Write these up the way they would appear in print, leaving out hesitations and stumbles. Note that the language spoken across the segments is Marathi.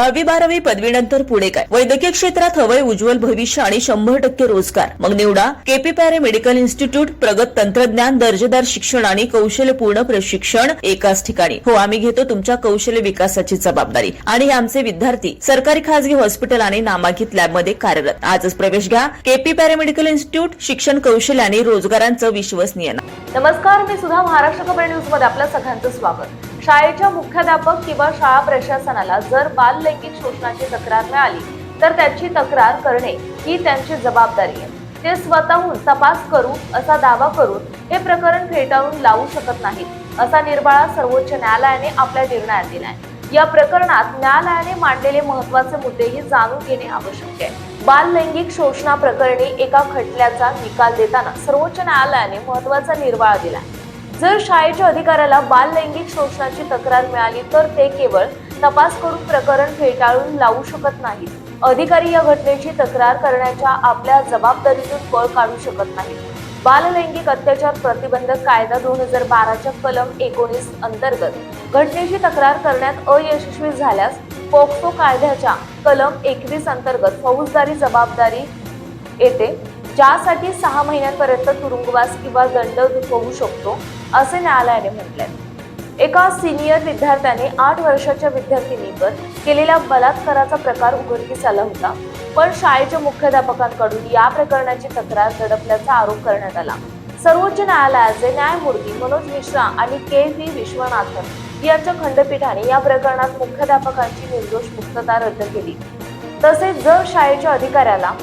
10वी-12वी पदवीनंतर पुढे काय? वैद्यकीय क्षेत्रात हवंय उज्ज्वल भविष्य आणि 100% रोजगार. मग निवडा केपी पॅरे मेडिकल इन्स्टिट्यूट. प्रगत तंत्रज्ञान, दर्जेदार शिक्षण आणि कौशल्यपूर्ण प्रशिक्षण एकाच ठिकाणी. हो, आम्ही घेतो तुमच्या कौशल्य विकासाची जबाबदारी आणि हे आमचे विद्यार्थी सरकारी खासगी हॉस्पिटल आणि नामांकित लॅबमध्ये कार्यरत. आजच प्रवेश घ्या. केपी पॅरे मेडिकल इन्स्टिट्यूट. शिक्षण, कौशल्य आणि रोजगारांचं विश्वसनीय नाव. नमस्कार, मी सुद्धा महाराष्ट्र खबर न्यूज मध्ये आपलं सगळ्यांचं स्वागत. शाळेच्या मुख्याध्यापक किंवा शाळा प्रशासनाला जर बाल लैंगिक शोषणाची तक्रार मिळाली तर त्याची तक्रार करणे ही त्यांची जबाबदारी आहे. ते स्वतःहून तपास करू असा दावा करून हे प्रकरण फेटाळून लावू शकत नाहीत, असा निर्वाळा सर्वोच्च न्यायालयाने आपल्या निर्णयात दिलाय. या प्रकरणात न्यायालयाने मांडलेले महत्त्वाचे मुद्देही जाणून घेणे आवश्यक आहे. बाल लैंगिक शोषणाप्रकरणी एका खटल्याचा निकाल देताना सर्वोच्च न्यायालयाने महत्त्वाचा निर्वाळा दिलाय. जर शाळेच्या अधिकाऱ्याला बाल लैंगिक शोषणाची तक्रार मिळाली तर ते केवळ तपास करून प्रकरण फेटाळून लावू शकत नाहीत. अधिकारी या घटनेची तक्रार करण्याच्या आपल्या जबाबदारीतून पळ काढू शकत नाहीत. बाल लैंगिक अत्याचार प्रतिबंधक कायदा 2012च्या कलम 19 अंतर्गत घटनेची तक्रार करण्यात अयशस्वी झाल्यास पोक्सो कायद्याच्या कलम 21 अंतर्गत फौजदारी जबाबदारी येते, ज्यासाठी 6 महिन्यांपर्यंत तुरुंगवास किंवा दंड होऊ शकतो, असे न्यायालयाने म्हटले. एका सिनियर विद्यार्थ्याने 8 वर्षाच्या विद्यार्थिनीवर केलेल्या बलात्काराचा प्रकार उघडकीस आला होता, पण शाळेच्या मुख्याध्यापकांकडून या प्रकरणाची तक्रार दडपल्याचा आरोप करण्यात आला. सर्वोच्च न्यायालयाचे न्यायमूर्ती मनोज मिश्रा आणि के.व्ही. विश्वनाथन यांच्या खंडपीठाने या प्रकरणात मुख्याध्यापकांची निर्दोष मुक्तता रद्द केली. तसेच जर शाळेच्या अधिकाऱ्याला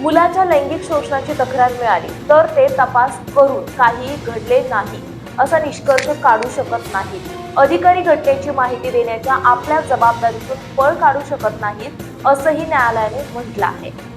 मुलाच्या लैंगिक शोषणाची तक्रार मिळाली तर ते तपास करून काहीही घडले नाही असा निष्कर्ष काढू शकत नाहीत. अधिकारी घटनेची माहिती देण्याच्या आपल्या जबाबदारीतून पळ काढू शकत नाहीत, असंही न्यायालयाने म्हटलं आहे.